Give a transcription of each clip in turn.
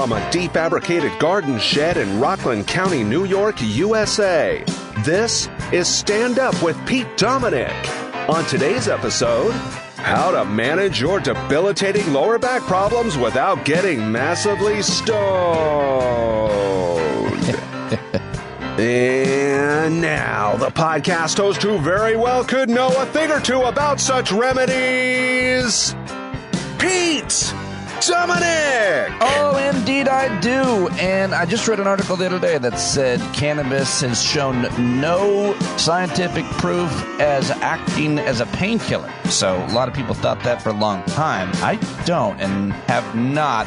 from a defabricated garden shed in Rockland County, New York, USA. This is Stand Up with Pete Dominic. On today's episode, how to manage your debilitating lower back problems without getting massively stoned. And now, the podcast host who very well could know a thing or two about such remedies, Pete Dominic! Oh, indeed I do. And I just read an article the other day that said cannabis has shown no scientific proof as acting as a painkiller. So a lot of people thought that for a long time. I don't and have not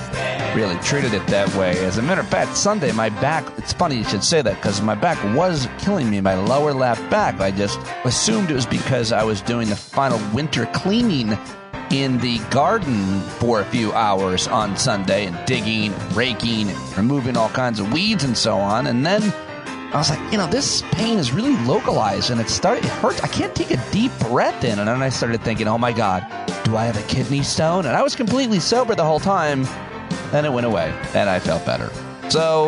really treated it that way. As a matter of fact, Sunday, my back, it's funny you should say that because my back was killing me, my lower left back. I just assumed it was because I was doing the final winter cleaning in the garden for a few hours on Sunday and digging, raking, and removing all kinds of weeds and so on. And then I was like, this pain is really localized and it hurts. I can't take a deep breath in. And then I started thinking, oh my God, do I have a kidney stone? And I was completely sober the whole time. Then it went away and I felt better. So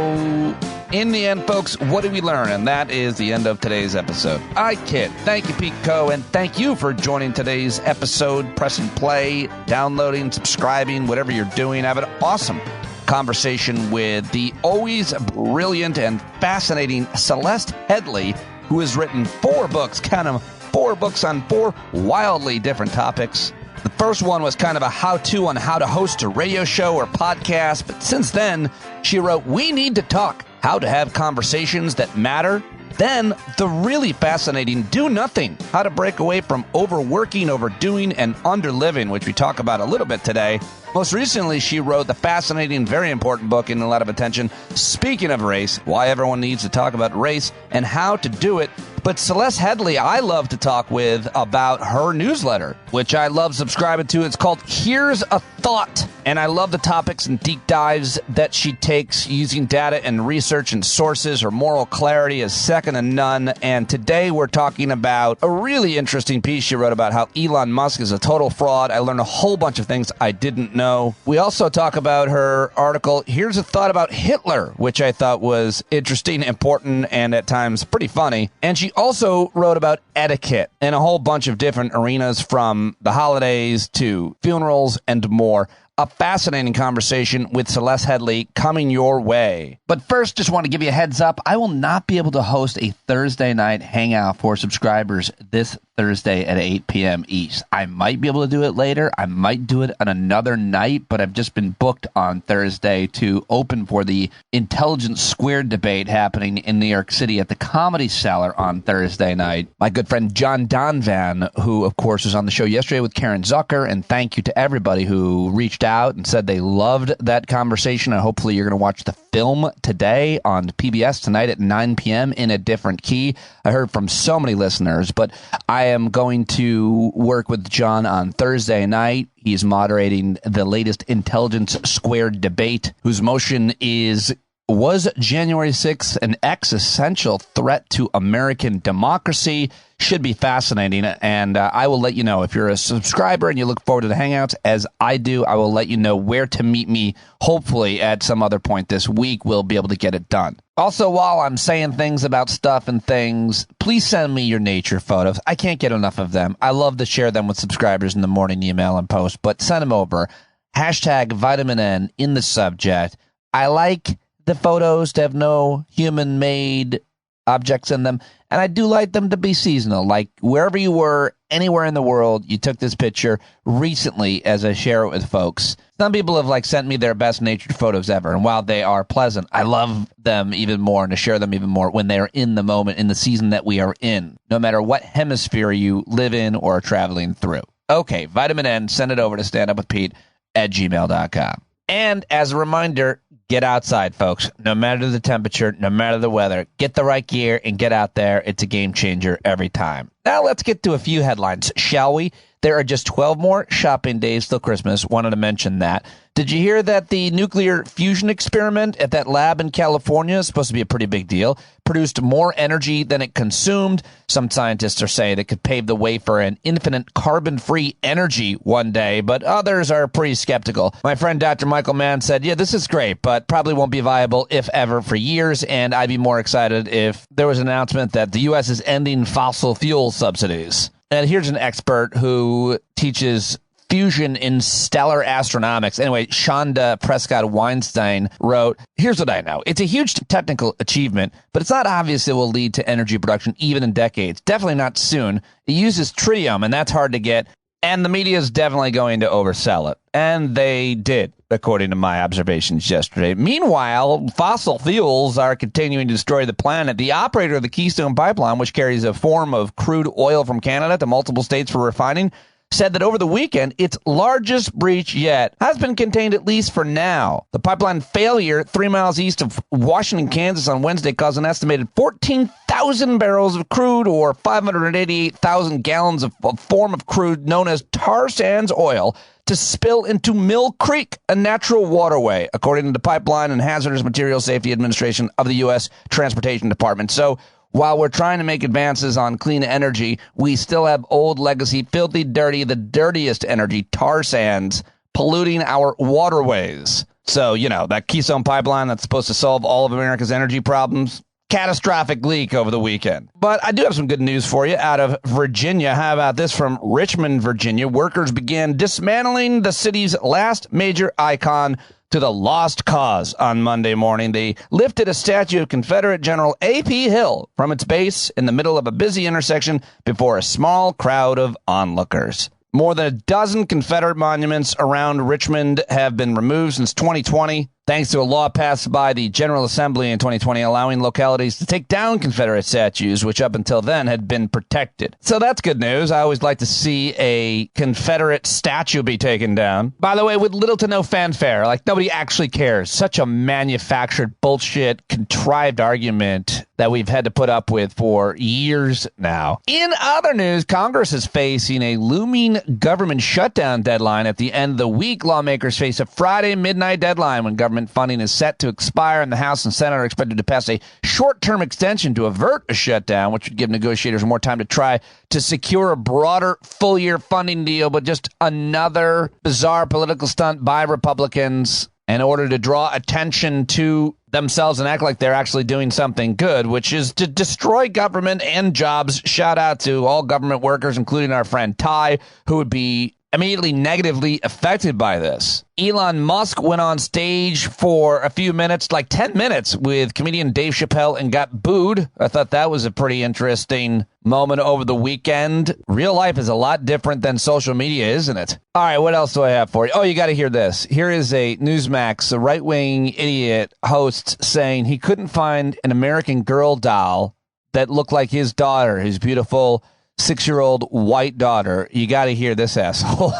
in the end, folks, what did we learn? And that is the end of today's episode. I kid. Thank you, Pete Co. And thank you for joining today's episode, pressing play, downloading, subscribing, whatever you're doing. Have an awesome conversation with the always brilliant and fascinating Celeste Headlee, who has written 4 books, count them, 4 books on 4 wildly different topics. The first one was kind of a how-to on how to host a radio show or podcast, but since then, she wrote, We Need to Talk, How to Have Conversations That Matter. Then, the really fascinating Do Nothing, How to Break Away from Overworking, Overdoing, and Underliving, which we talk about a little bit today. Most recently, she wrote the fascinating, very important book in a lot of attention, Speaking of Race, Why Everyone Needs to Talk About Race and How to Do It. But Celeste Headlee, I love to talk with about her newsletter, which I love subscribing to. It's called Here's a Thought. And I love the topics and deep dives that she takes using data and research and sources. Her moral clarity is second to none. And today we're talking about a really interesting piece she wrote about how Elon Musk is a total fraud. I learned a whole bunch of things I didn't know. We also talk about her article, Here's a Thought About Hitler, which I thought was interesting, important, and at times pretty funny. And she also wrote about etiquette in a whole bunch of different arenas, from the holidays to funerals and more. A fascinating conversation with Celeste Headlee coming your way. But first, just want to give you a heads up. I will not be able to host a Thursday night hangout for subscribers this Thursday at 8 p.m. East. I might be able to do it later. I might do it on another night, but I've just been booked on Thursday to open for the Intelligence Squared debate happening in New York City at the Comedy Cellar on Thursday night. My good friend John Donvan, who of course was on the show yesterday with Karen Zucker, and thank you to everybody who reached out and said they loved that conversation, and hopefully you're going to watch the film today on PBS tonight at 9 p.m. in a different key. I heard from so many listeners, but I am going to work with John on Thursday night. He's moderating the latest Intelligence Squared debate, whose motion is, was January 6th an existential threat to American democracy? Should be fascinating, and I will let you know. If you're a subscriber and you look forward to the Hangouts, as I do, I will let you know where to meet me. Hopefully, at some other point this week, we'll be able to get it done. Also, while I'm saying things about stuff and things, please send me your nature photos. I can't get enough of them. I love to share them with subscribers in the morning email and post, but send them over. Hashtag vitamin N in the subject. I like the photos to have no human-made objects in them, and I do like them to be seasonal. Like wherever you were, anywhere in the world, you took this picture recently as I share it with folks. Some people have sent me their best natured photos ever, and while they are pleasant, I love them even more and to share them even more when they are in the moment, in the season that we are in, no matter what hemisphere you live in or are traveling through. Okay, vitamin N, send it over to standupwithpete@gmail.com. And as a reminder, get outside, folks. No matter the temperature, no matter the weather, get the right gear and get out there. It's a game changer every time. Now let's get to a few headlines, shall we? There are just 12 more shopping days till Christmas. Wanted to mention that. Did you hear that the nuclear fusion experiment at that lab in California is supposed to be a pretty big deal? Produced more energy than it consumed. Some scientists are saying it could pave the way for an infinite carbon-free energy one day, but others are pretty skeptical. My friend Dr. Michael Mann said, yeah, this is great, but probably won't be viable, if ever, for years, and I'd be more excited if there was an announcement that the U.S. is ending fossil fuel subsidies. And here's an expert who teaches fusion in stellar astronomics. Anyway, Shonda Prescott Weinstein wrote, here's what I know. It's a huge technical achievement, but it's not obvious it will lead to energy production even in decades. Definitely not soon. It uses tritium, and that's hard to get. And the media is definitely going to oversell it. And they did, according to my observations yesterday. Meanwhile, fossil fuels are continuing to destroy the planet. The operator of the Keystone Pipeline, which carries a form of crude oil from Canada to multiple states for refining, said that over the weekend, its largest breach yet has been contained, at least for now. The pipeline failure 3 miles east of Washington, Kansas on Wednesday caused an estimated 14,000 barrels of crude or 588,000 gallons of a form of crude known as tar sands oil to spill into Mill Creek, a natural waterway, according to the Pipeline and Hazardous Materials Safety Administration of the U.S. Transportation Department. So, while we're trying to make advances on clean energy, we still have old legacy, filthy, dirty, the dirtiest energy, tar sands, polluting our waterways. So, that Keystone Pipeline that's supposed to solve all of America's energy problems, catastrophic leak over the weekend. But I do have some good news for you out of Virginia. How about this from Richmond, Virginia? Workers began dismantling the city's last major icon to the lost cause on Monday morning. They lifted a statue of Confederate General A.P. Hill from its base in the middle of a busy intersection before a small crowd of onlookers. More than a dozen Confederate monuments around Richmond have been removed since 2020, thanks to a law passed by the General Assembly in 2020 allowing localities to take down Confederate statues, which up until then had been protected. So that's good news. I always like to see a Confederate statue be taken down. By the way, with little to no fanfare, like nobody actually cares. Such a manufactured, bullshit, contrived argument that we've had to put up with for years now. In other news, Congress is facing a looming government shutdown deadline at the end of the week. Lawmakers face a Friday midnight deadline when government funding is set to expire, and the House and Senate are expected to pass a short-term extension to avert a shutdown, which would give negotiators more time to try to secure a broader full-year funding deal, but just another bizarre political stunt by Republicans in order to draw attention to themselves and act like they're actually doing something good, which is to destroy government and jobs. Shout out to all government workers, including our friend Ty, who would be immediately negatively affected by this. Elon Musk went on stage for a few minutes, like 10 minutes, with comedian Dave Chappelle and got booed. I thought that was a pretty interesting moment over the weekend. Real life is a lot different than social media, isn't it? All right, what else do I have for you? Oh, you got to hear this. Here is a Newsmax, a right-wing idiot host, saying he couldn't find an American Girl doll that looked like his daughter, his beautiful 6-year-old white daughter. You got to hear this asshole.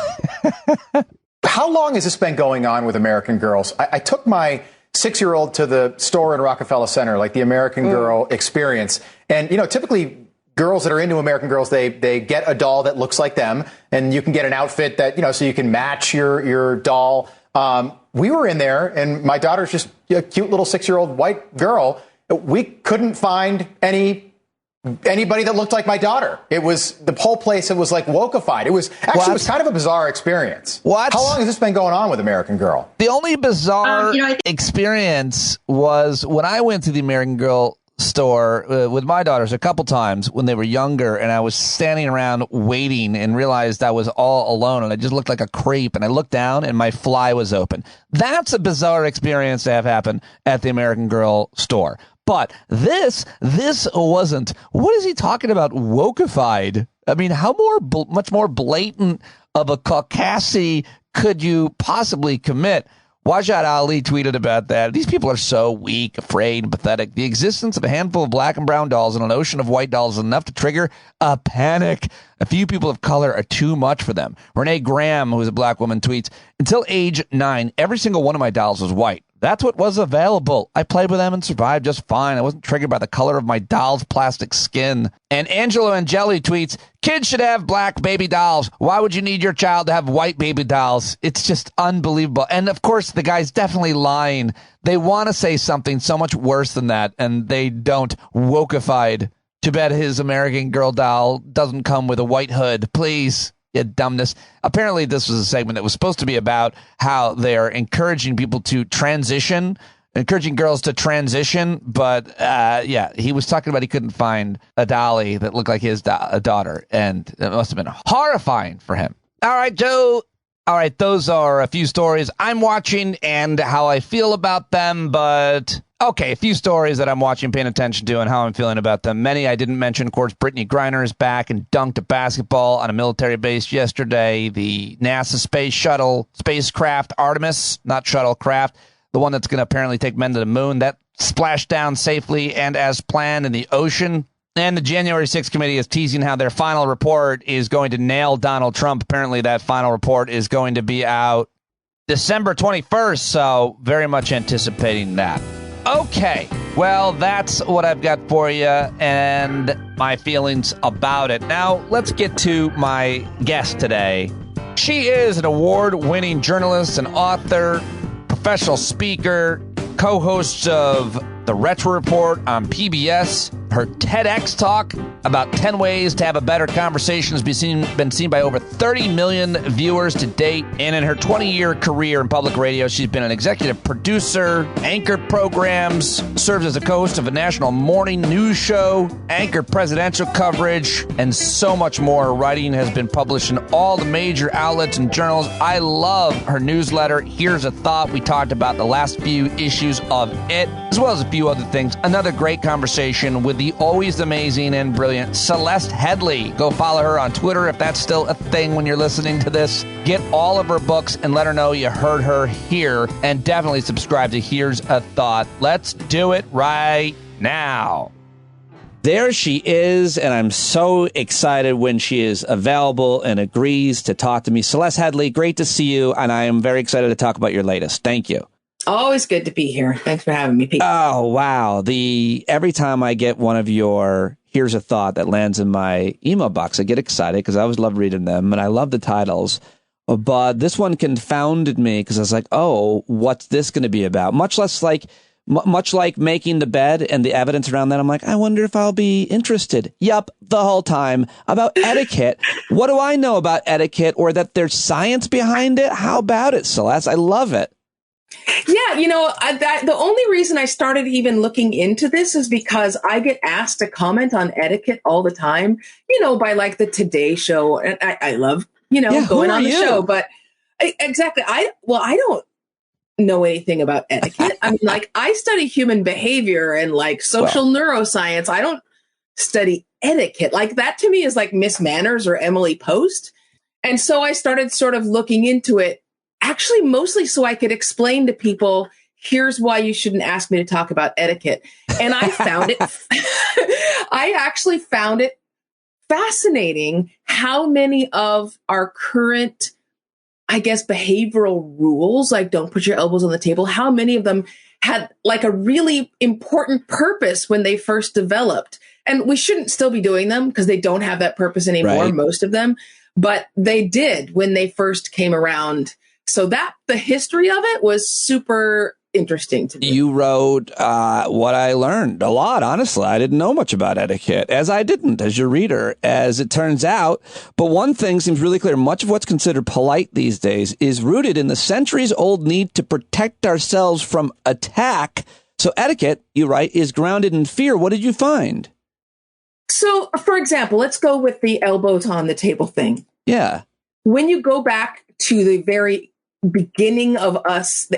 How long has this been going on with American Girls? I took my 6-year-old to the store in Rockefeller Center, like the American Girl experience. And, typically girls that are into American Girls, they get a doll that looks like them, and you can get an outfit that, so you can match your doll. We were in there, and my daughter's just a cute little 6-year-old white girl. We couldn't find anybody that looked like my daughter. It was the whole place. It was like wokeified. It was actually it was kind of a bizarre experience. What? How long has this been going on with American Girl? The only bizarre experience was when I went to the American Girl store with my daughters a couple times when they were younger, and I was standing around waiting and realized I was all alone, and I just looked like a creep, and I looked down and my fly was open. That's a bizarre experience to have happen at the American Girl store. But this wasn't. What is he talking about? Wokeified. I mean, how much more blatant of a caucasity could you possibly commit? Wajid Ali tweeted about that. These people are so weak, afraid, and pathetic. The existence of a handful of black and brown dolls and an ocean of white dolls is enough to trigger a panic. A few people of color are too much for them. Renee Graham, who is a black woman, tweets, until age 9, every single one of my dolls was white. That's what was available. I played with them and survived just fine. I wasn't triggered by the color of my doll's plastic skin. And Angelo Angeli tweets, kids should have black baby dolls. Why would you need your child to have white baby dolls? It's just unbelievable. And of course, the guy's definitely lying. They want to say something so much worse than that, and they don't. Wokeified. Too bad his American Girl doll doesn't come with a white hood. Please. You dumbness. Apparently, this was a segment that was supposed to be about how they're encouraging people to transition, encouraging girls to transition. But yeah, he was talking about he couldn't find a dolly that looked like his daughter, and it must have been horrifying for him. All right, Joe. All right, those are a few stories I'm watching and how I feel about them, but okay, a few stories that I'm watching, paying attention to, and how I'm feeling about them. Many I didn't mention. Of course, Brittany Griner is back and dunked a basketball on a military base yesterday. The NASA space shuttle spacecraft, Artemis, not shuttlecraft, the one that's going to apparently take men to the moon, that splashed down safely and as planned in the ocean. And the January 6th committee is teasing how their final report is going to nail Donald Trump. Apparently, that final report is going to be out December 21st, so very much anticipating that. Okay, well, that's what I've got for you and my feelings about it. Now, let's get to my guest today. She is an award-winning journalist and author, professional speaker, co-host of The Retro Report on PBS. Her TEDx Talk, about 10 ways to have a better conversation, has been seen by over 30 million viewers to date. And in her 20-year career in public radio, she's been an executive producer, anchored programs, serves as a co-host of a national morning news show, anchored presidential coverage, and so much more. Her writing has been published in all the major outlets and journals. I love her newsletter, Here's a Thought. We talked about the last few issues of it, as well as a few other things. Another great conversation with the always amazing and brilliant Celeste Headlee. Go follow her on Twitter if that's still a thing when you're listening to this. Get all of her books and let her know you heard her here. And definitely subscribe to Here's a Thought. Let's do it right now. There she is, and I'm so excited when she is available and agrees to talk to me. Celeste Headlee, great to see you, and I am very excited to talk about your latest. Thank you. Always good to be here. Thanks for having me, Pete. Oh, wow. Every time I get one of your Here's a Thought that lands in my email box, I get excited because I always love reading them and I love the titles. But this one confounded me because I was like, oh, what's this going to be about? Much like making the bed and the evidence around that. I'm like, I wonder if I'll be interested. Yup, the whole time. About etiquette. What do I know about etiquette, or that there's science behind it? How about it, Celeste? I love it. Yeah, the only reason I started even looking into this is because I get asked to comment on etiquette all the time, by like the Today Show. And I love, going on the show. But exactly. I don't know anything about etiquette. I mean, like, I study human behavior and like social neuroscience. I don't study etiquette. Like, that to me is like Miss Manners or Emily Post. And so I started sort of looking into it. Actually, mostly so I could explain to people, here's why you shouldn't ask me to talk about etiquette. And I found it, I actually found it fascinating how many of our current, I guess, behavioral rules, like don't put your elbows on the table, how many of them had like a really important purpose when they first developed. And we shouldn't still be doing them because they don't have that purpose anymore, right. Most of them, but they did when they first came around. So that the history of it was super interesting to me. You wrote what I learned a lot, honestly. I didn't know much about etiquette, as I didn't as your reader, as it turns out. But one thing seems really clear. Much of what's considered polite these days is rooted in the centuries-old need to protect ourselves from attack. So etiquette, you write, is grounded in fear. What did you find? So, for example, let's go with the elbows on the table thing. Yeah. When you go back to the very beginning of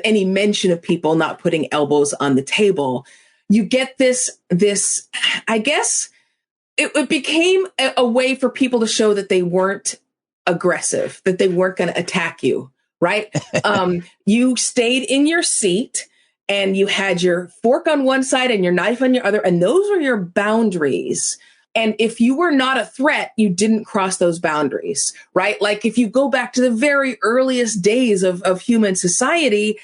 any mention of people not putting elbows on the table, you get this, I guess it became a way for people to show that they weren't aggressive, that they weren't going to attack you, right? You stayed in your seat and you had your fork on one side and your knife on your other, and those were your boundaries. And if you were not a threat, you didn't cross those boundaries, right? Like if you go back to the very earliest days of human society,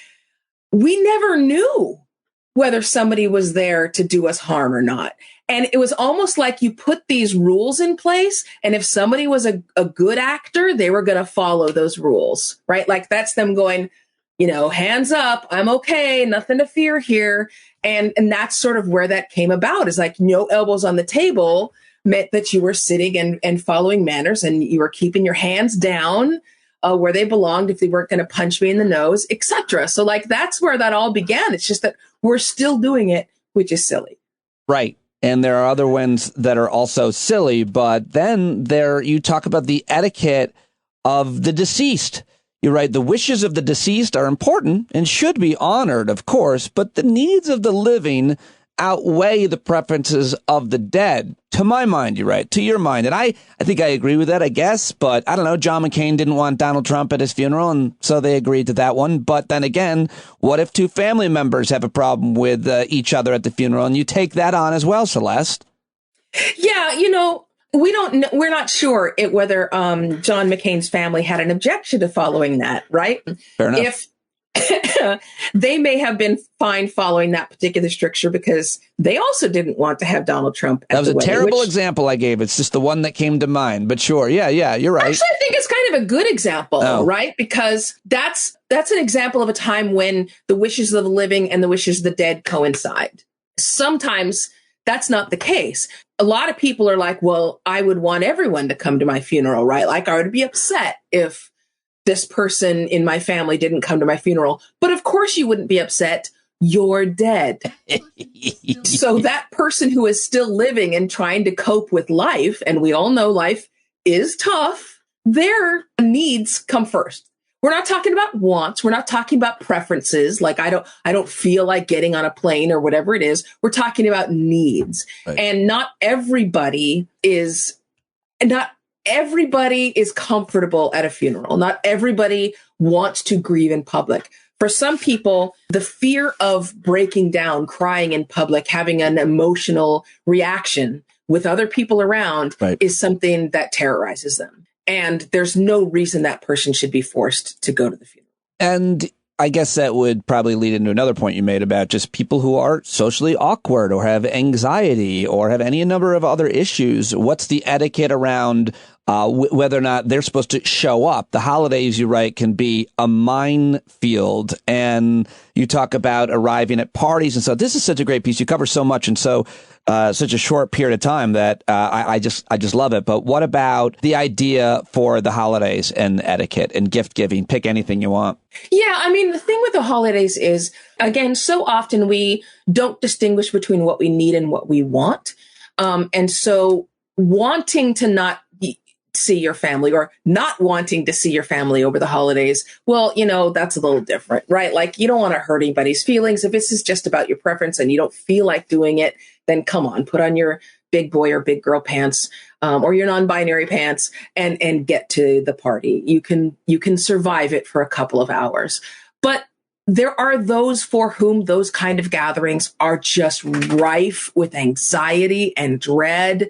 we never knew whether somebody was there to do us harm or not. And it was almost like you put these rules in place. And if somebody was a good actor, they were going to follow those rules, right? Like that's them going, hands up, I'm okay, nothing to fear here. And that's sort of where that came about, is like no elbows on the table meant that you were sitting and following manners, and you were keeping your hands down where they belonged if they weren't going to punch me in the nose, etc. So like that's where that all began. It's just that we're still doing it, which is silly. Right. And there are other ones that are also silly, but then you talk about the etiquette of the deceased. You're right. The wishes of the deceased are important and should be honored, of course, but the needs of the living outweigh the preferences of the dead. To my mind, you're right. To your mind. And I think I agree with that, I guess. But I don't know. John McCain didn't want Donald Trump at his funeral, and so they agreed to that one. But then again, what if two family members have a problem with each other at the funeral, and you take that on as well, Celeste? Yeah, we're not sure whether John McCain's family had an objection to following that, right? Fair enough. They may have been fine following that particular stricture because they also didn't want to have Donald Trump at the wedding. That was a terrible example I gave. It's just the one that came to mind. But sure, yeah, you're right. Actually, I think it's kind of a good example, right? Because that's an example of a time when the wishes of the living and the wishes of the dead coincide. Sometimes that's not the case. A lot of people are like, well, I would want everyone to come to my funeral, right? Like I would be upset if this person in my family didn't come to my funeral. But of course you wouldn't be upset. You're dead. So that person who is still living and trying to cope with life, and we all know life is tough, their needs come first. We're not talking about wants. We're not talking about preferences. Like I don't feel like getting on a plane or whatever it is. We're talking about needs. Right. And not everybody is comfortable at a funeral. Not everybody wants to grieve in public. For some people, the fear of breaking down, crying in public, having an emotional reaction with other people around is something that terrorizes them. And there's no reason that person should be forced to go to the funeral. And I guess that would probably lead into another point you made about just people who are socially awkward or have anxiety or have any number of other issues. What's the etiquette around whether or not they're supposed to show up? The holidays, you write, can be a minefield. And you talk about arriving at parties. And so this is such a great piece. You cover so much in such a short period of time that I just love it. But what about the idea for the holidays and etiquette and gift giving? Pick anything you want. Yeah, I mean, the thing with the holidays is, again, so often we don't distinguish between what we need and what we want. And so wanting to not see your family or not wanting to see your family over the holidays, well, that's a little different, right? Like you don't want to hurt anybody's feelings. If this is just about your preference and you don't feel like doing it, then come on, put on your big boy or big girl pants or your non-binary pants and get to the party. You can survive it for a couple of hours. But there are those for whom those kind of gatherings are just rife with anxiety and dread.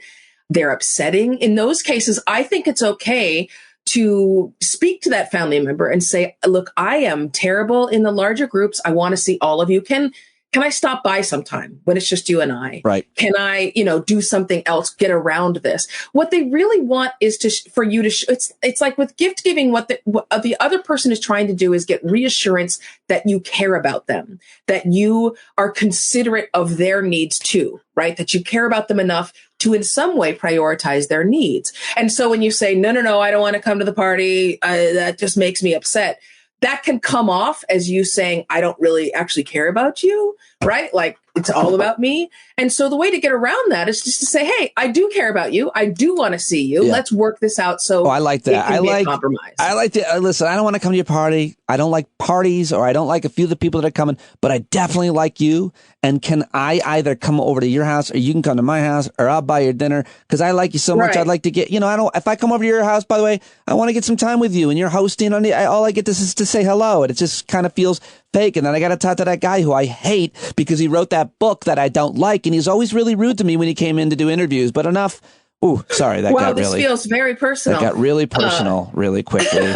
They're upsetting. In those cases, I think it's okay to speak to that family member and say, look, I am terrible in the larger groups. I want to see all of you. Can I stop by sometime when it's just you and I? Right. Can I, do something else, get around this? What they really want is for you to, it's like with gift giving, what the other person is trying to do is get reassurance that you care about them, that you are considerate of their needs too, right? That you care about them enough to in some way prioritize their needs. And so when you say, no, I don't want to come to the party, that just makes me upset. That can come off as you saying, I don't really actually care about you, right? Like it's all about me. And so the way to get around that is just to say, hey, I do care about you. I do want to see you. Yeah. Let's work this out. So I like that. I like compromise. I like to listen. I don't want to come to your party. I don't like parties, or I don't like a few of the people that are coming, but I definitely like you. And can I either come over to your house, or you can come to my house, or I'll buy your dinner because I like you so much. Right. I'd like to get, if I come over to your house, by the way, I want to get some time with you, and you're hosting all I get is to say hello. And it just kind of feels fake. And then I got to talk to that guy who I hate because he wrote that book that I don't like. And he's always really rude to me when he came in to do interviews, but enough. Ooh, sorry. This feels very personal. That got really personal really quickly.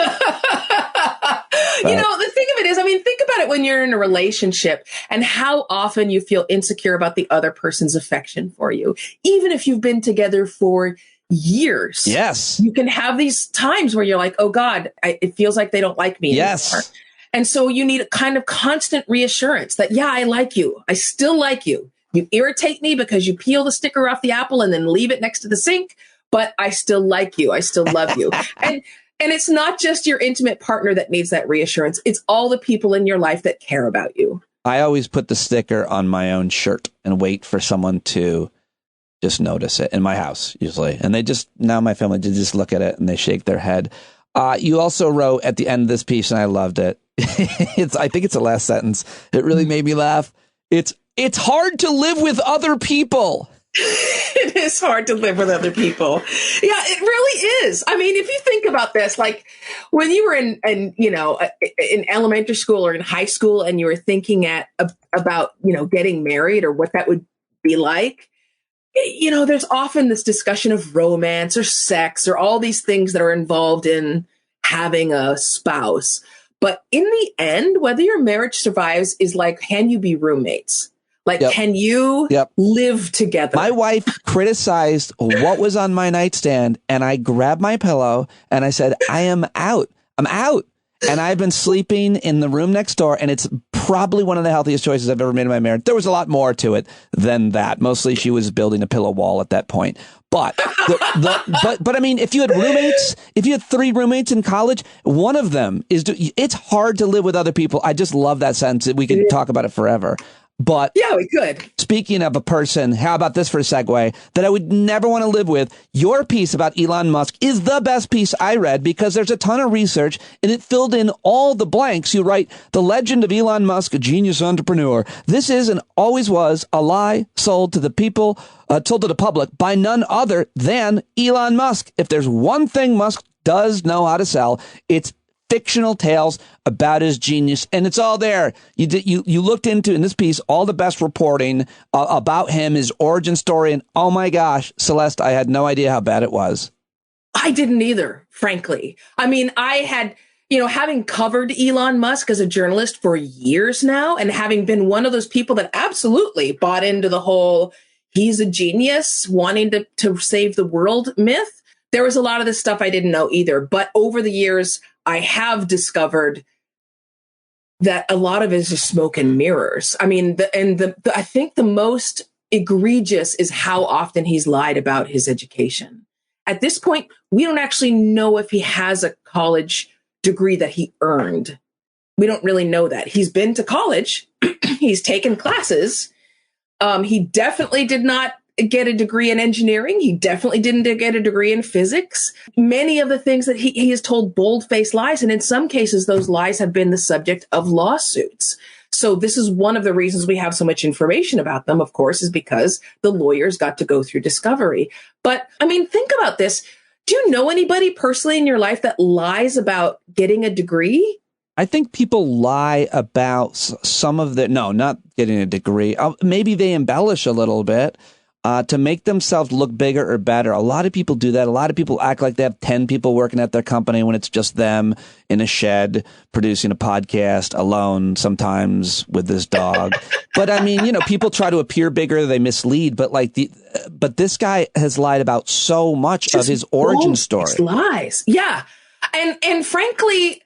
The thing of it is, think about it when you're in a relationship and how often you feel insecure about the other person's affection for you, even if you've been together for years. Yes. You can have these times where you're like, oh God, it feels like they don't like me anymore. And so you need a kind of constant reassurance that, yeah, I like you. I still like you. You irritate me because you peel the sticker off the apple and then leave it next to the sink, but I still like you. I still love you. And it's not just your intimate partner that needs that reassurance. It's all the people in your life that care about you. I always put the sticker on my own shirt and wait for someone to just notice it in my house, usually. And now my family just look at it and they shake their head. You also wrote at the end of this piece, and I loved it. I think it's the last sentence. It really made me laugh. It's hard to live with other people. It is hard to live with other people. Yeah, it really is. If you think about this, like when you were in elementary school or in high school and you were thinking about getting married or what that would be like, there's often this discussion of romance or sex or all these things that are involved in having a spouse. But in the end, whether your marriage survives is like, can you be roommates? Like, can you live together? My wife criticized what was on my nightstand, and I grabbed my pillow and I said, I am out. I'm out. And I've been sleeping in the room next door, and it's probably one of the healthiest choices I've ever made in my marriage. There was a lot more to it than that. Mostly she was building a pillow wall at that point. But if you had roommates, if you had 3 roommates in college, one of them it's hard to live with other people. I just love that sentence. We could talk about it forever. But yeah, we could. Speaking of a person, how about this for a segue, that I would never want to live with? Your piece about Elon Musk is the best piece I read because there's a ton of research and it filled in all the blanks. You write, the legend of Elon Musk, a genius entrepreneur. This is and always was a lie sold to the people, told to the public by none other than Elon Musk. If there's one thing Musk does know how to sell, it's fictional tales about his genius, and it's all there. You looked into, in this piece, all the best reporting about him, his origin story, and oh my gosh, Celeste, I had no idea how bad it was. I didn't either, frankly. I had, having covered Elon Musk as a journalist for years now, and having been one of those people that absolutely bought into the whole he's a genius, wanting to save the world myth, there was a lot of this stuff I didn't know either. But over the years, I have discovered that a lot of it is just smoke and mirrors. I think the most egregious is how often he's lied about his education. At this point, we don't actually know if he has a college degree that he earned. We don't really know that. He's been to college. He's taken classes. He definitely did not get a degree in engineering. He definitely didn't get a degree in physics. Many of the things that he has told bold-faced lies, and in some cases, those lies have been the subject of lawsuits. So this is one of the reasons we have so much information about them, of course, is because the lawyers got to go through discovery. But think about this. Do you know anybody personally in your life that lies about getting a degree? I think people lie about some of not getting a degree. Maybe they embellish a little bit. To make themselves look bigger or better. A lot of people do that. A lot of people act like they have 10 people working at their company when it's just them in a shed producing a podcast alone, sometimes with this dog. But people try to appear bigger. They mislead. But this guy has lied about so much just of his origin story. Lies. Yeah. And frankly,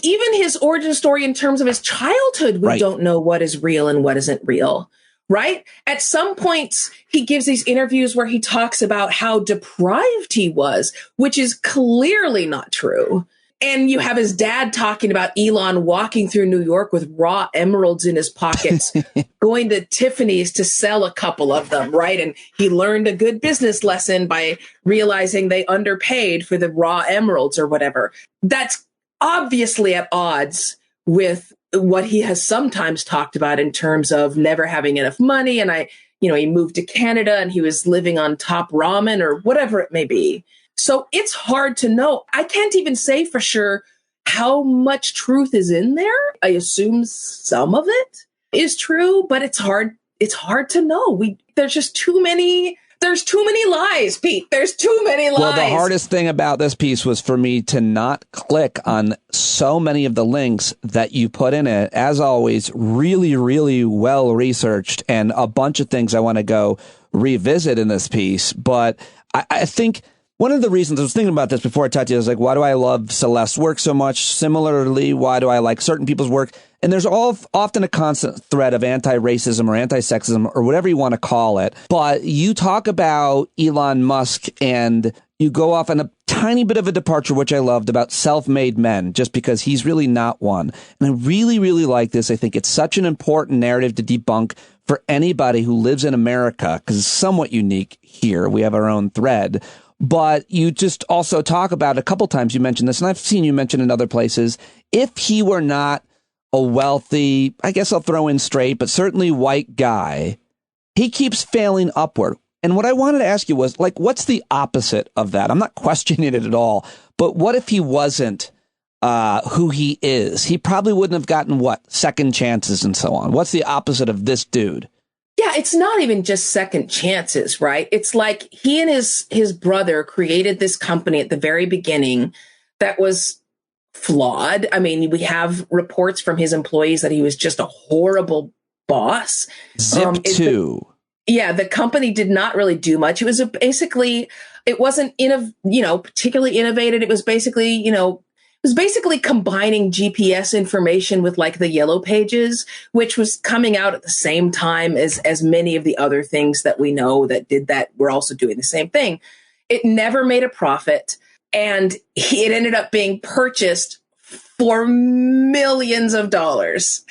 even his origin story in terms of his childhood, we don't know what is real and what isn't real. Right? At some points, he gives these interviews where he talks about how deprived he was, which is clearly not true. And you have his dad talking about Elon walking through New York with raw emeralds in his pockets, going to Tiffany's to sell a couple of them, right? And he learned a good business lesson by realizing they underpaid for the raw emeralds or whatever. That's obviously at odds with what he has sometimes talked about in terms of never having enough money. And he moved to Canada and he was living on top ramen or whatever it may be. So it's hard to know. I can't even say for sure how much truth is in there. I assume some of it is true, but it's hard to know. There's just too many there's too many lies, Pete. There's too many lies. Well, the hardest thing about this piece was for me to not click on so many of the links that you put in it. As always, really, really well researched, and a bunch of things I want to go revisit in this piece. But I think one of the reasons I was thinking about this before I talked to you is like, why do I love Celeste's work so much? Similarly, why do I like certain people's work? And there's often a constant thread of anti-racism or anti-sexism or whatever you want to call it. But you talk about Elon Musk and you go off on a tiny bit of a departure, which I loved, about self-made men, just because he's really not one. And I really, really like this. I think it's such an important narrative to debunk for anybody who lives in America, because it's somewhat unique here. We have our own thread. But you just also talk about, a couple times you mentioned this, and I've seen you mention in other places, if he were not a wealthy, I guess I'll throw in straight, but certainly white guy, he keeps failing upward. And what I wanted to ask you was, like, what's the opposite of that? I'm not questioning it at all, but what if he wasn't who he is? He probably wouldn't have gotten, second chances and so on. What's the opposite of this dude? Yeah, it's not even just second chances, right? It's like he and his brother created this company at the very beginning that was flawed. I mean, we have reports from his employees that he was just a horrible boss. Zip2. The company did not really do much. It was it wasn't particularly innovative. It was basically combining GPS information with like the Yellow Pages, which was coming out at the same time as many of the other things that we know that did that were also doing the same thing. It never made a profit, and it ended up being purchased for millions of dollars.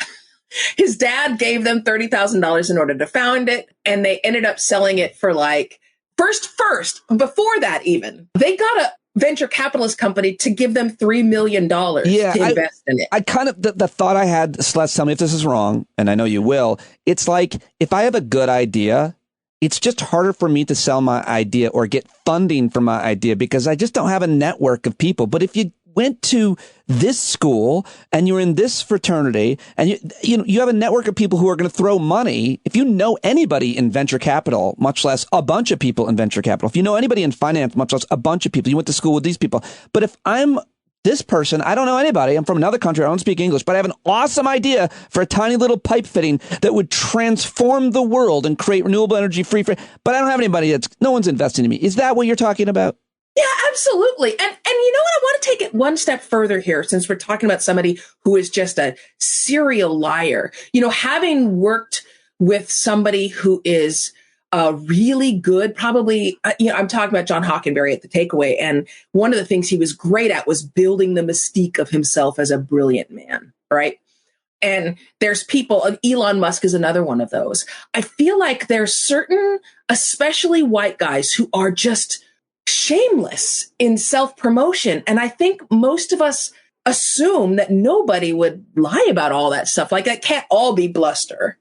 His dad gave them $30,000 in order to found it, and they ended up selling it for like before that even. They got a venture capitalist company to give them $3 million to invest in it. I kind of, the thought I had, Celeste, tell me if this is wrong, and I know you will, it's like, if I have a good idea, it's just harder for me to sell my idea or get funding for my idea because I just don't have a network of people. But if you went to this school and you're in this fraternity and you have a network of people who are going to throw money. If you know anybody in venture capital, much less a bunch of people in venture capital, if you know anybody in finance, much less a bunch of people, you went to school with these people. But if I'm this person, I don't know anybody, I'm from another country, I don't speak English, but I have an awesome idea for a tiny little pipe fitting that would transform the world and create renewable energy free, but I don't have anybody no one's investing in me. Is that what you're talking about? Yeah, absolutely. And you know what? I want to take it one step further here, since we're talking about somebody who is just a serial liar. Having worked with somebody who is really good, probably, I'm talking about John Hockenberry at The Takeaway. And one of the things he was great at was building the mystique of himself as a brilliant man, right? And there's people, Elon Musk is another one of those. I feel like there's certain, especially white guys, who are just shameless in self-promotion. And I think most of us assume that nobody would lie about all that stuff. Like, that can't all be bluster,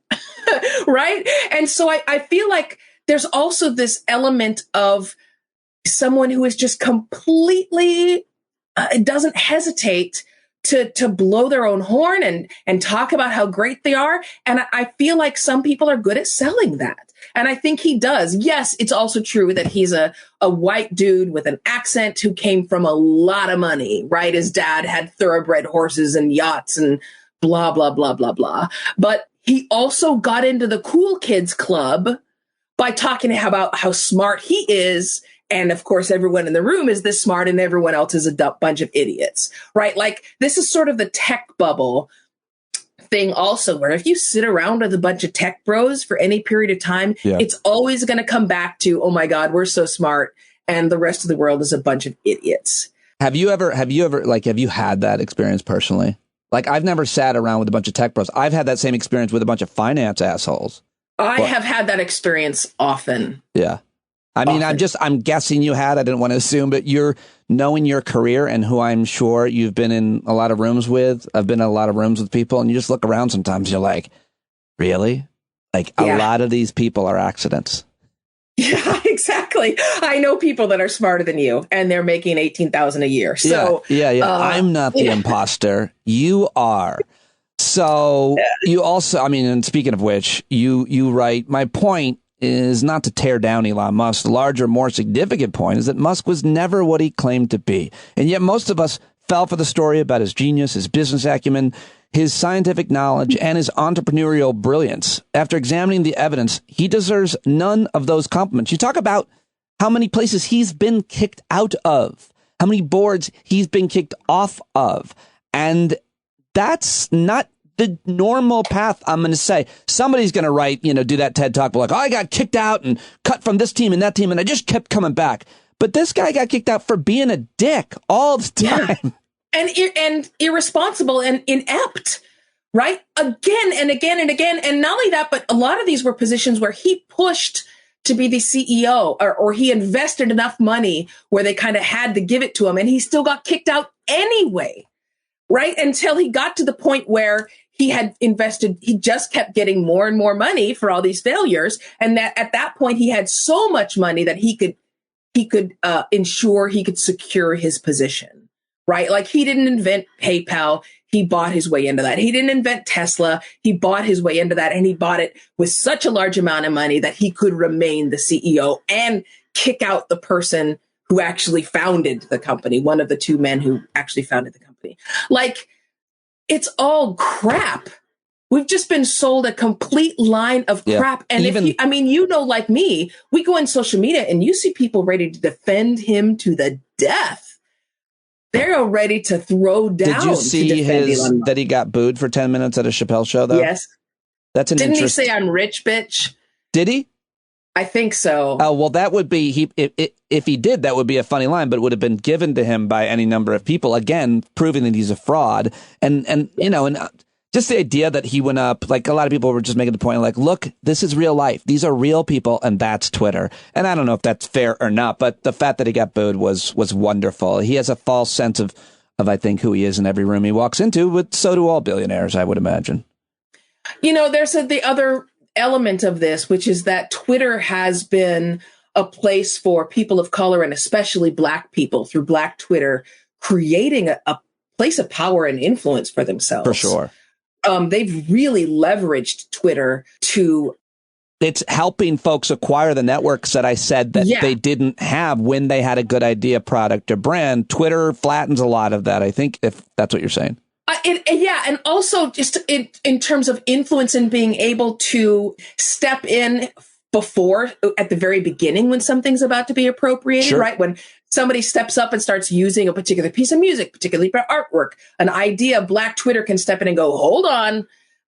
right? And so I feel like there's also this element of someone who is just completely doesn't hesitate to blow their own horn and talk about how great they are. And I feel like some people are good at selling that. And I think he does. Yes, it's also true that he's a white dude with an accent who came from a lot of money, right? His dad had thoroughbred horses and yachts and blah, blah, blah, blah, blah. But he also got into the cool kids club by talking about how smart he is. And of course, everyone in the room is this smart and everyone else is a bunch of idiots, right? Like, this is sort of the tech bubble thing also, where if you sit around with a bunch of tech bros for any period of time, it's always going to come back to, oh my God, we're so smart, and the rest of the world is a bunch of idiots. Have you had that experience personally? Like, I've never sat around with a bunch of tech bros. I've had that same experience with a bunch of finance assholes. I have had that experience often. Yeah. I mean, I'm guessing you had, I didn't want to assume, but you're knowing your career and who I'm sure you've been in a lot of rooms with. I've been in a lot of rooms with people, and you just look around sometimes, you're like, really? Like, a lot of these people are accidents. Yeah, exactly. I know people that are smarter than you, and they're making $18,000 a year. So yeah. I'm not the imposter. You are. So you also, I mean, and speaking of which, you write, my point is not to tear down Elon Musk. The larger, more significant point is that Musk was never what he claimed to be. And yet most of us fell for the story about his genius, his business acumen, his scientific knowledge, and his entrepreneurial brilliance. After examining the evidence, he deserves none of those compliments. You talk about how many places he's been kicked out of, how many boards he's been kicked off of. And that's not the normal path, I'm going to say. Somebody's going to write, do that TED Talk, but like, I got kicked out and cut from this team and that team, and I just kept coming back. But this guy got kicked out for being a dick all the time. Yeah. And irresponsible and inept, right? Again and again and again. And not only that, but a lot of these were positions where he pushed to be the CEO or he invested enough money where they kind of had to give it to him. And he still got kicked out anyway, right? Until he got to the point where he had invested, he just kept getting more and more money for all these failures. And that at that point, he had so much money that he could ensure he could secure his position. Right? Like he didn't invent PayPal. He bought his way into that. He didn't invent Tesla. He bought his way into that. And he bought it with such a large amount of money that he could remain the CEO and kick out the person who actually founded the company. One of the two men who actually founded the company. Like, it's all crap. We've just been sold a complete line of crap. And like me, we go on social media and you see people ready to defend him to the death. They're ready to throw down. Did you see that he got booed for 10 minutes at a Chappelle show, though? Yes. Didn't he say, I'm rich, bitch? Did he? I think so. Oh, well, that would be, if he did, that would be a funny line, but it would have been given to him by any number of people, again, proving that he's a fraud. And just the idea that he went up, like a lot of people were just making the point, like, look, this is real life. These are real people, and that's Twitter. And I don't know if that's fair or not, but the fact that he got booed was wonderful. He has a false sense of I think, who he is in every room he walks into, but so do all billionaires, I would imagine. There's the other element of this, which is that Twitter has been a place for people of color and especially Black people through Black Twitter, creating a place of power and influence for themselves. For sure. They've really leveraged Twitter to... It's helping folks acquire the networks that I said that they didn't have when they had a good idea, product, or brand. Twitter flattens a lot of that, I think, if that's what you're saying. And also just in terms of influence and being able to step in before, at the very beginning when something's about to be appropriated, right? When somebody steps up and starts using a particular piece of music, particularly artwork, an idea, Black Twitter can step in and go, hold on,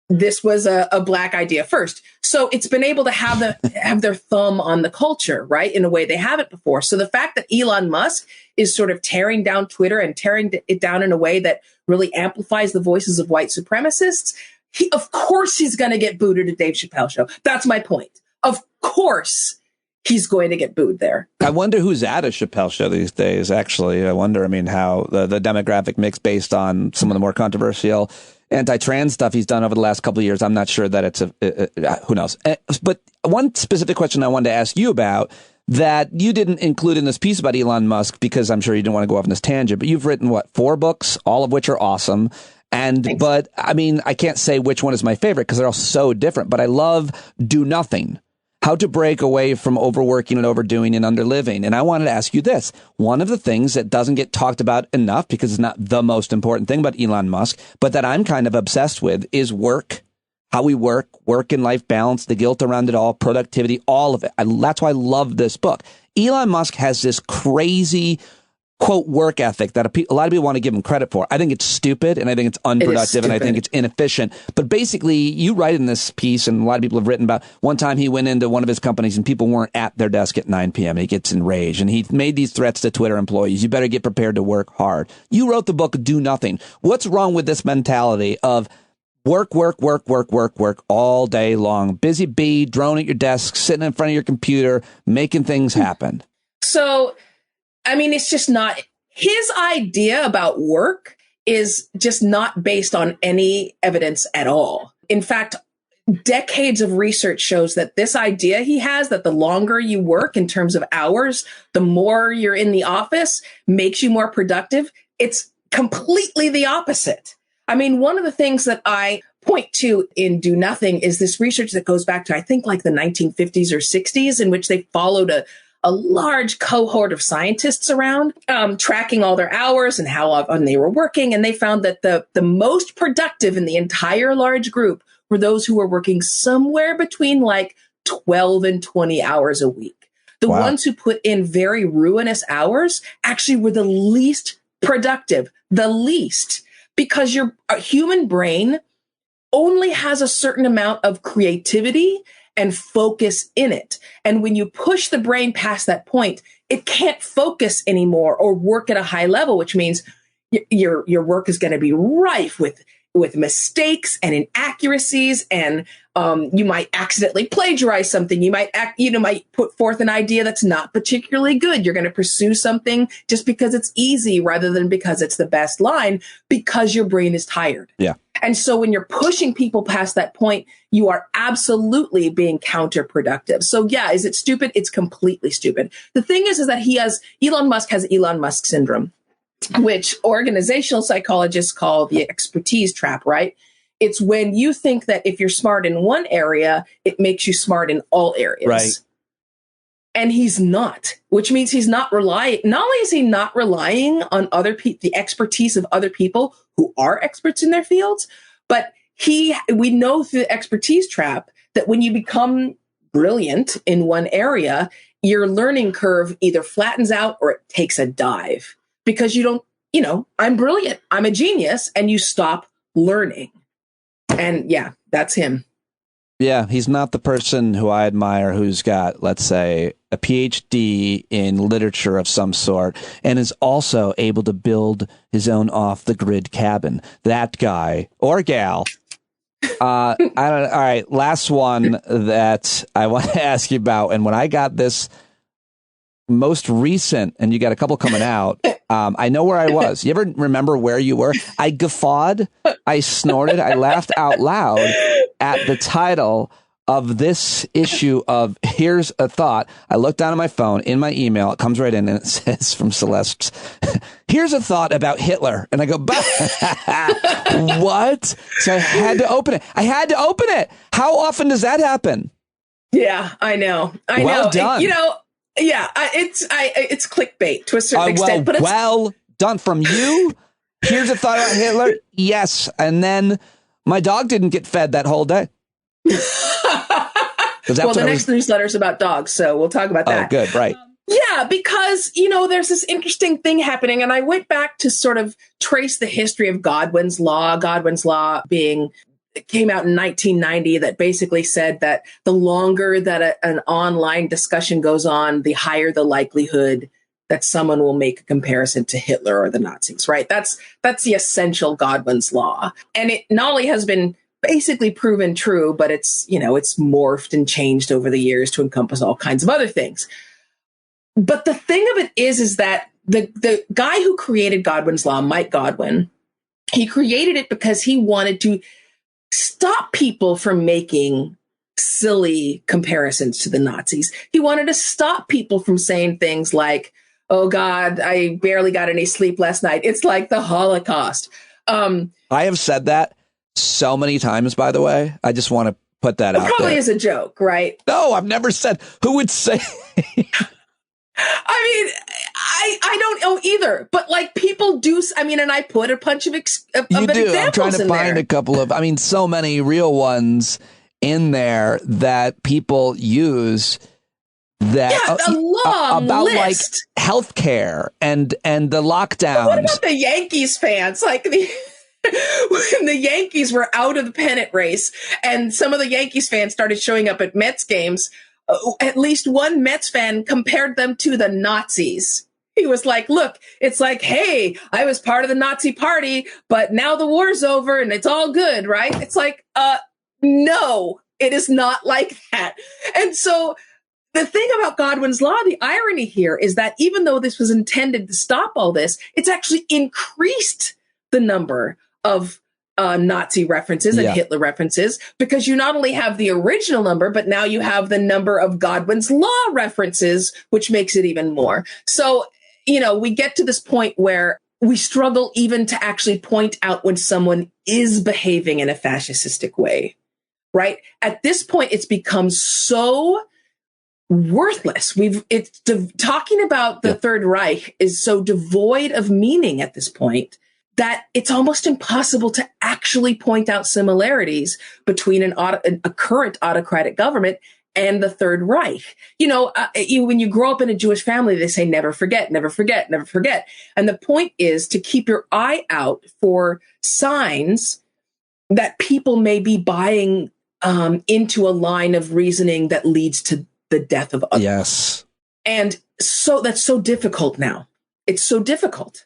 this was a Black idea first. So it's been able to have their thumb on the culture, right? In a way they haven't before. So the fact that Elon Musk is sort of tearing down Twitter and tearing it down in a way that really amplifies the voices of white supremacists, of course he's going to get booed at a Dave Chappelle show. That's my point. Of course he's going to get booed there. I wonder who's at a Chappelle show these days, actually. I wonder, how the demographic mix based on some of the more controversial anti-trans stuff he's done over the last couple of years. I'm not sure that it's who knows. But one specific question I wanted to ask you about that you didn't include in this piece about Elon Musk, because I'm sure you didn't want to go off on this tangent, but you've written, 4 books, all of which are awesome. But I can't say which one is my favorite because they're all so different, but I love Do Nothing. How to break away from overworking and overdoing and underliving. And I wanted to ask you this. One of the things that doesn't get talked about enough, because it's not the most important thing about Elon Musk, but that I'm kind of obsessed with, is work, how we work and life balance, the guilt around it all, productivity, all of it. That's why I love this book. Elon Musk has this crazy, quote, work ethic that a lot of people want to give him credit for. I think it's stupid, and I think it's unproductive, and I think it's inefficient. But basically, you write in this piece, and a lot of people have written about one time he went into one of his companies and people weren't at their desk at 9 p.m. and he gets enraged, and he made these threats to Twitter employees. You better get prepared to work hard. You wrote the book Do Nothing. What's wrong with this mentality of work all day long? Busy bee, drone at your desk, sitting in front of your computer, making things happen. So... it's just not, his idea about work is just not based on any evidence at all. In fact, decades of research shows that this idea he has, that the longer you work in terms of hours, the more you're in the office, makes you more productive. It's completely the opposite. One of the things that I point to in Do Nothing is this research that goes back to, I think, like the 1950s or 60s, in which they followed a large cohort of scientists around, tracking all their hours and how often they were working. And they found that the most productive in the entire large group were those who were working somewhere between like 12 and 20 hours a week. The ones who put in very ruinous hours actually were the least productive, because your human brain only has a certain amount of creativity and focus in it. And when you push the brain past that point, it can't focus anymore or work at a high level, which means your work is going to be rife with mistakes and inaccuracies, and you might accidentally plagiarize something. You might put forth an idea that's not particularly good. You're going to pursue something just because it's easy rather than because it's the best line, because your brain is tired. Yeah. And so when you're pushing people past that point, you are absolutely being counterproductive. So yeah, is it stupid? It's completely stupid. The thing is that Elon Musk has Elon Musk syndrome, which organizational psychologists call the expertise trap, right? It's when you think that if you're smart in one area, it makes you smart in all areas. Right. And he's not, which means he's not relying. Not only is he not relying on the expertise of other people who are experts in their fields, but we know through the expertise trap that when you become brilliant in one area, your learning curve either flattens out or it takes a dive, because you don't, I'm brilliant, I'm a genius, and you stop learning. And yeah, that's him. Yeah, he's not the person who I admire who's got, let's say, a PhD in literature of some sort and is also able to build his own off-the-grid cabin. That guy or gal. I don't. All right, last one that I want to ask you about. And when I got this most recent, and you got a couple coming out, I know where I was. You ever remember where you were? I guffawed, I snorted, I laughed out loud at the title of this issue of Here's a Thought. I looked down at my phone in my email. It comes right in and it says from Celeste, here's a thought about Hitler. And I go, what? So I had to open it. How often does that happen? Yeah, I know. Well done. Yeah, it's clickbait to a certain extent. But well done from you. Here's a thought about Hitler. Yes. And then my dog didn't get fed that whole day. Well, the next newsletter is about dogs, so we'll talk about that. Oh, good, right. Yeah, because, there's this interesting thing happening, and I went back to sort of trace the history of Godwin's Law. Godwin's Law came out in 1990, that basically said that the longer that an online discussion goes on, the higher the likelihood that someone will make a comparison to Hitler or the Nazis, right? That's the essential Godwin's Law. And it not only has been basically proven true, but it's morphed and changed over the years to encompass all kinds of other things. But the thing of it is that the guy who created Godwin's Law, Mike Godwin, he created it because he wanted to stop people from making silly comparisons to the Nazis. He wanted to stop people from saying things like, oh God, I barely got any sleep last night. It's like the Holocaust. I have said that so many times, by the way. I just want to put that out there. Probably as a joke, right? No, I've never said. Who would say? I mean, I don't know either, but like people do. I mean, and I put a bunch of examples in there. I'm trying to find a couple of. I mean, so many real ones in there that people use. That a long about list. Like healthcare and the lockdowns. But what about the Yankees fans? Like when the Yankees were out of the pennant race, and some of the Yankees fans started showing up at Mets games. At least one Mets fan compared them to the Nazis. He was like, look, it's like, hey, I was part of the Nazi party, but now the war's over and it's all good, right? It's like, no, it is not like that. And so the thing about Godwin's Law, the irony here is that even though this was intended to stop all this, it's actually increased the number of Nazi references and Hitler references, because you not only have the original number, but now you have the number of Godwin's Law references, which makes it even more. So, we get to this point where we struggle even to actually point out when someone is behaving in a fascistic way, right? At this point, it's become so worthless. Talking about the Third Reich is so devoid of meaning at this point that it's almost impossible to actually point out similarities between a current autocratic government and the Third Reich. When you grow up in a Jewish family, they say, never forget, never forget, never forget. And the point is to keep your eye out for signs that people may be buying into a line of reasoning that leads to the death of others. Yes. And so that's so difficult now. It's so difficult.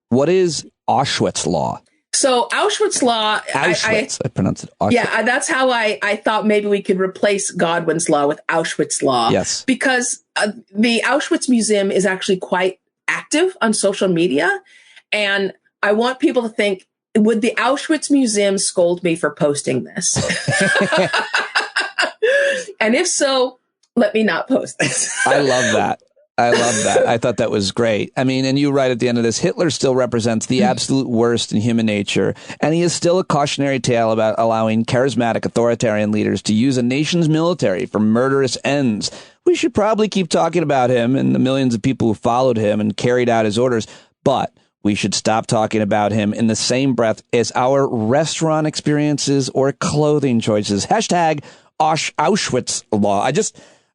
What is Auschwitz law? So Auschwitz law, Auschwitz. I pronounce it Auschwitz. Yeah, that's how I thought maybe we could replace Godwin's law with Auschwitz law. Yes. Because the Auschwitz Museum is actually quite active on social media. And I want people to think, would the Auschwitz Museum scold me for posting this? And if so, let me not post this. I love that. I thought that was great. I mean, and you write at the end of this, Hitler still represents the absolute worst in human nature, and he is still a cautionary tale about allowing charismatic authoritarian leaders to use a nation's military for murderous ends. We should probably keep talking about him and the millions of people who followed him and carried out his orders, but we should stop talking about him in the same breath as our restaurant experiences or clothing choices. Hashtag Auschwitz law.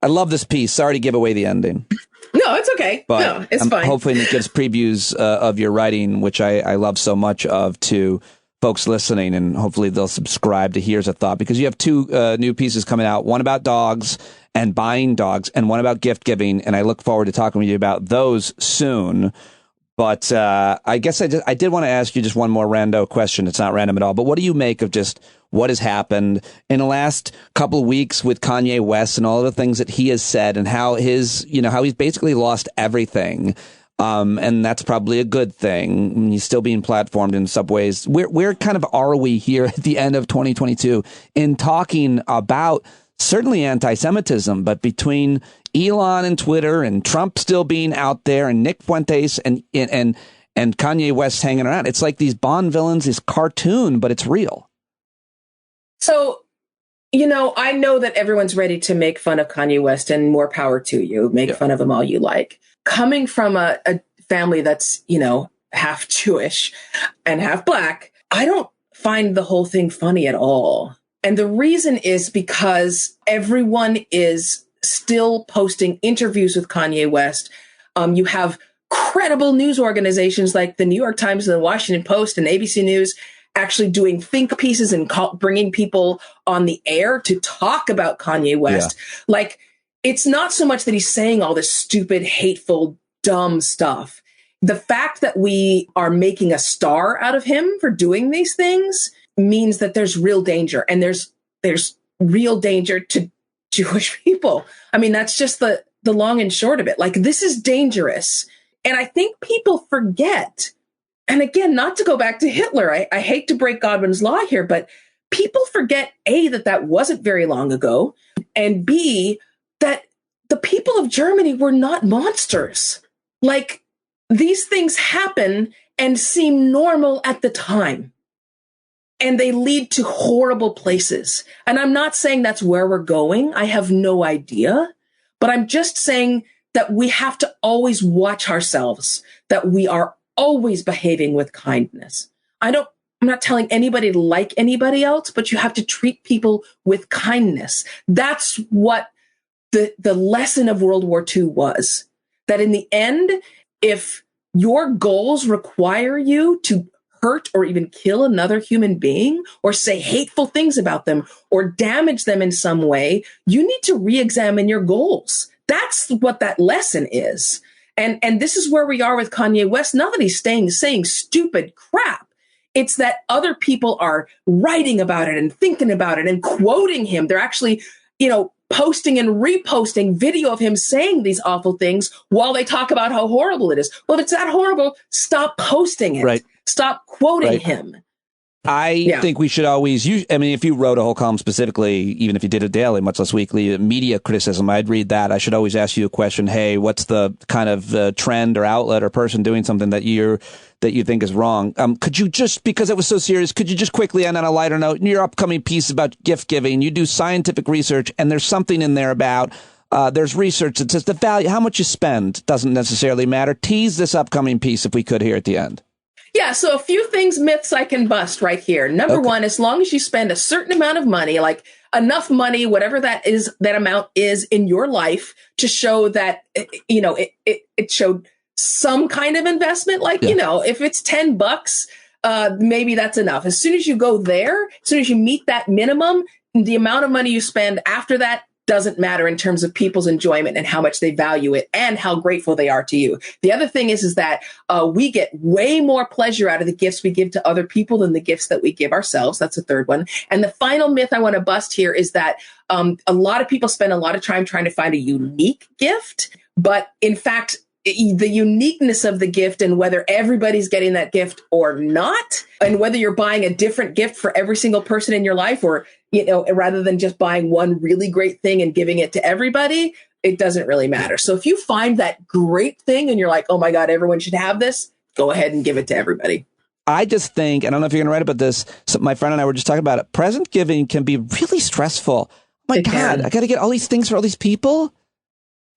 I love this piece. Sorry to give away the ending. No, it's okay. But no, it's fine. Hopefully it gives previews of your writing, which I love so much of, to folks listening, and hopefully they'll subscribe to Here's a Thought, because you have two new pieces coming out, one about dogs and buying dogs, and one about gift giving, and I look forward to talking with you about those soon. But I guess I did want to ask you just one more rando question. It's not random at all, but what do you make of just what has happened in the last couple of weeks with Kanye West and all the things that he has said, and how he's basically lost everything? And that's probably a good thing. He's still being platformed in subways. Where kind of are we here at the end of 2022 in talking about certainly anti-Semitism, but between Elon and Twitter and Trump still being out there and Nick Fuentes and Kanye West hanging around? It's like these Bond villains, this cartoon, but it's real. So, I know that everyone's ready to make fun of Kanye West, and more power to you. Make fun of him all you like. Coming from a family that's, half Jewish and half Black, I don't find the whole thing funny at all. And the reason is because everyone is still posting interviews with Kanye West. You have credible news organizations like the New York Times and the Washington Post and ABC News actually doing think pieces and bringing people on the air to talk about Kanye West. Yeah. Like, it's not so much that he's saying all this stupid, hateful, dumb stuff. The fact that we are making a star out of him for doing these things means that there's real danger, and there's real danger to Jewish people. I mean, that's just the long and short of it. Like, this is dangerous. And I think people forget. And again, not to go back to Hitler, I hate to break Godwin's law here, but people forget, A, that wasn't very long ago, and B, that the people of Germany were not monsters. Like, these things happen and seem normal at the time, and they lead to horrible places. And I'm not saying that's where we're going. I have no idea, but I'm just saying that we have to always watch ourselves, that we are always behaving with kindness. I'm not telling anybody to like anybody else, but you have to treat people with kindness. That's what the lesson of World War II was. That in the end, if your goals require you to hurt or even kill another human being, or say hateful things about them, or damage them in some way, you need to re-examine your goals. That's what that lesson is. And this is where we are with Kanye West. Not that he's saying stupid crap. It's that other people are writing about it and thinking about it and quoting him. They're actually, posting and reposting video of him saying these awful things while they talk about how horrible it is. Well, if it's that horrible, stop posting it. Right. Stop quoting him. I think we should always use, I mean, if you wrote a whole column specifically, even if you did it daily, much less weekly, media criticism, I'd read that. I should always ask you a question. Hey, what's the kind of trend or outlet or person doing something that you think is wrong? Could you just, because it was so serious, could you just quickly end on a lighter note? In your upcoming piece about gift giving, you do scientific research, and there's something in there about there's research that says the value, how much you spend doesn't necessarily matter. Tease this upcoming piece if we could here at the end. Yeah, so a few myths I can bust right here. Number one, as long as you spend a certain amount of money, like enough money, whatever that amount is in your life, to show that, it showed some kind of investment. Like, if it's $10, maybe that's enough. As soon as you go there, as soon as you meet that minimum, the amount of money you spend after that doesn't matter in terms of people's enjoyment and how much they value it and how grateful they are to you. The other thing is that we get way more pleasure out of the gifts we give to other people than the gifts that we give ourselves. That's the third one. And the final myth I want to bust here is that a lot of people spend a lot of time trying to find a unique gift, but in fact, the uniqueness of the gift and whether everybody's getting that gift or not, and whether you're buying a different gift for every single person in your life, or, rather than just buying one really great thing and giving it to everybody, it doesn't really matter. So if you find that great thing and you're like, oh my God, everyone should have this, go ahead and give it to everybody. I just think, I don't know if you're going to write about this, so my friend and I were just talking about it, present giving can be really stressful. Oh my God, I got to get all these things for all these people.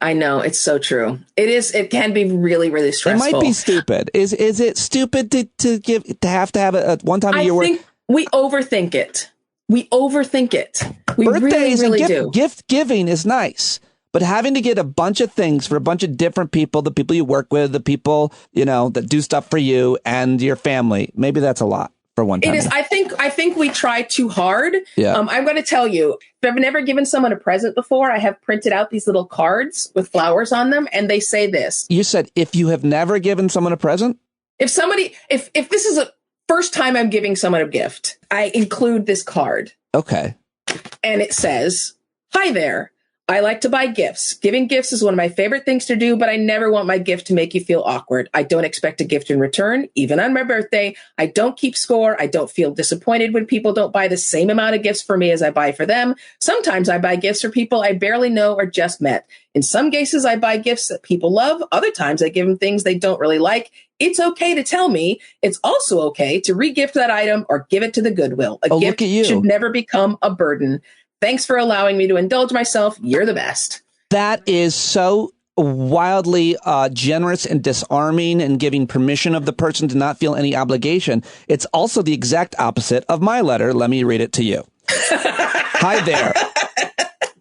I know, it's so true. It is. It can be really, really stressful. It might be stupid. Is it stupid to have a one time a year? I think we overthink it. We overthink it. We Birthdays really and do. Gift giving is nice, but having to get a bunch of things for a bunch of different people, the people you work with, the people that do stuff for you and your family, maybe that's a lot. For one time. It is. I think we try too hard. Yeah. I'm going to tell you, if I've never given someone a present before, I have printed out these little cards with flowers on them, and they say this. You said if you have never given someone a present? If this is a first time I'm giving someone a gift, I include this card. Okay. And it says, "Hi there. I like to buy gifts. Giving gifts is one of my favorite things to do, but I never want my gift to make you feel awkward. I don't expect a gift in return, even on my birthday. I don't keep score. I don't feel disappointed when people don't buy the same amount of gifts for me as I buy for them. Sometimes I buy gifts for people I barely know or just met. In some cases, I buy gifts that people love. Other times, I give them things they don't really like. It's okay to tell me. It's also okay to re-gift that item or give it to the Goodwill. A gift should never become a burden. Thanks for allowing me to indulge myself. You're the best." That is so wildly generous and disarming and giving permission of the person to not feel any obligation. It's also the exact opposite of my letter. Let me read it to you. Hi there.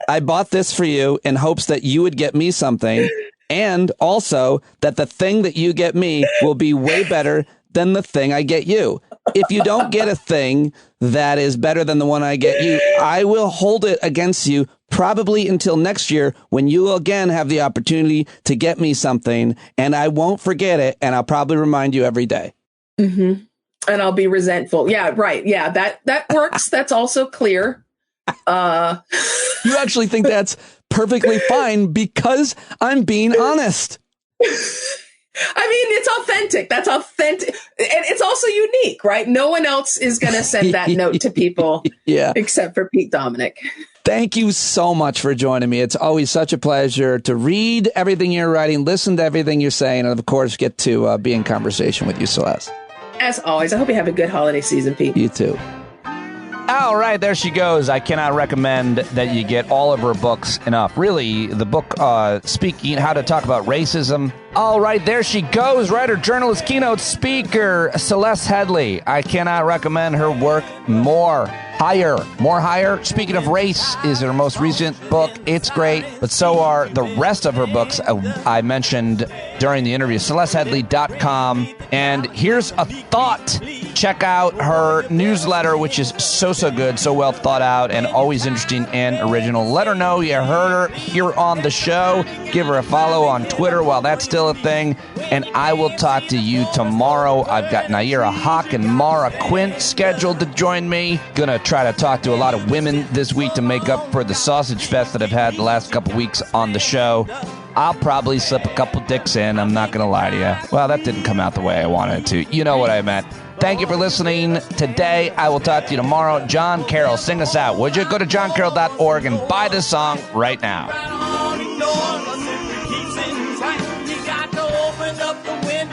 I bought this for you in hopes that you would get me something, and also that the thing that you get me will be way better than the thing I get you. If you don't get a thing that is better than the one I get you, I will hold it against you probably until next year when you will again have the opportunity to get me something, and I won't forget it, and I'll probably remind you every day. Mm-hmm. And I'll be resentful. Yeah, right. Yeah, that works. That's also clear. You actually think that's perfectly fine because I'm being honest. I mean, it's authentic. That's authentic. And it's also unique, right? No one else is going to send that note to people except for Pete Dominick. Thank you so much for joining me. It's always such a pleasure to read everything you're writing, listen to everything you're saying, and of course, get to be in conversation with you, Celeste. As always, I hope you have a good holiday season, Pete. You too. All right, there she goes. I cannot recommend that you get all of her books enough. Really, the book, Speaking How to Talk About Racism. All right, there she goes. Writer, journalist, keynote speaker, Celeste Headlee. I cannot recommend her work more. More higher. Speaking of race is her most recent book. It's great, but so are the rest of her books I mentioned during the interview. CelesteHeadlee.com. And here's a thought. Check out her newsletter, which is so good, so well thought out, and always interesting and original. Let her know you heard her here on the show. Give her a follow on Twitter while that's still a thing. And I will talk to you tomorrow. I've got Naira Hawk and Mara Quint scheduled to join me. Gonna try to talk to a lot of women this week to make up for the sausage fest that I've had the last couple weeks on the show. I'll probably slip a couple dicks in. I'm not going to lie to you. Well, that didn't come out the way I wanted it to. You know what I meant. Thank you for listening today. I will talk to you tomorrow. John Carroll, sing us out. Would you go to johncarroll.org and buy this song right now?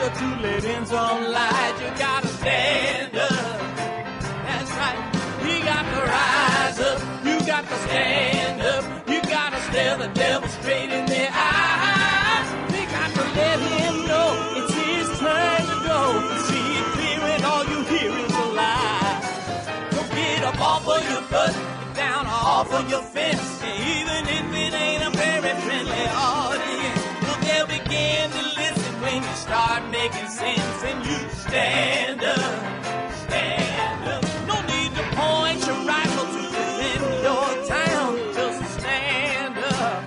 To let in some light, you gotta stand up. That's right. You got to rise up. You got to stand up. You gotta stare the devil straight in the eye. We got to let him know it's his turn to go. See it clear and all you hear is a lie. So get up off of your butt, get down off of your fence. And even if it ain't a very friendly audience, well, they'll begin to listen when you start making sense and you stand up, stand up. No need to point your rifle to defend your town, just stand up,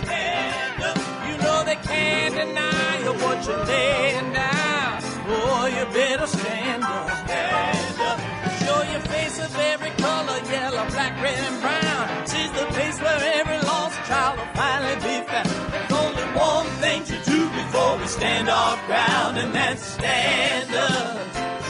stand up. You know they can't deny you what you're laying down. Boy, you better stand up, stand up. Show your face of every color, yellow, black, red, and brown. This is the place where every lost child will finally be found. There's only one thing to do before we stand our ground, and that's stand up,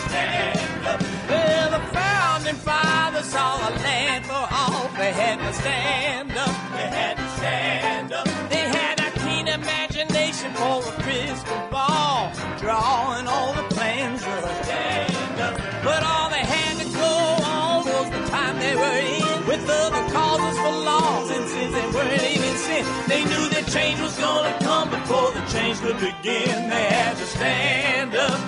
stand up. Well, the founding fathers saw a land for all. They had to stand up, they had to stand up. They had a keen imagination for a crystal ball, drawing all the plans of a stand up. But all they had to go on was the time they were in, with other causes for laws, and since they weren't even sin, they knew that change was gonna come before the change could begin. They had to stand up.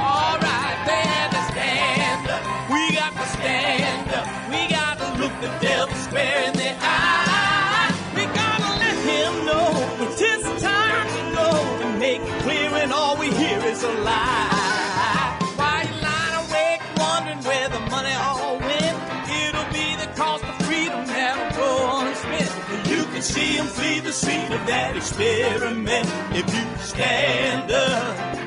All right, they had to stand up. We got to stand up. We got to look the devil square in the eye. We gotta let him know it's his time to go, and make it clear when all we hear is a lie. Why you lying awake wondering where the money all went? It'll be the cost of freedom that'll go unspent. You can see him flee the scene of that experiment if you stand up.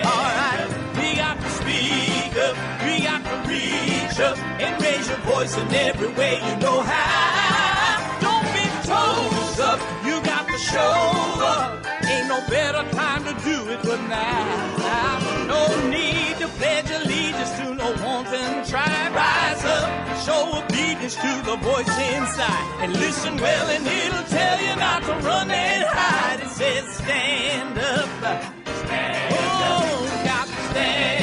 All right, we got to speak up. We got to reach up and raise your voice in every way you know how. Don't be toes up. You got to show up. Ain't no better time to do it but now. No need to pledge allegiance to no wanton tribe. Rise up, show obedience to the voice inside, and listen well and it'll tell you not to run and hide. It says stand up, stand up. Oh, got to stand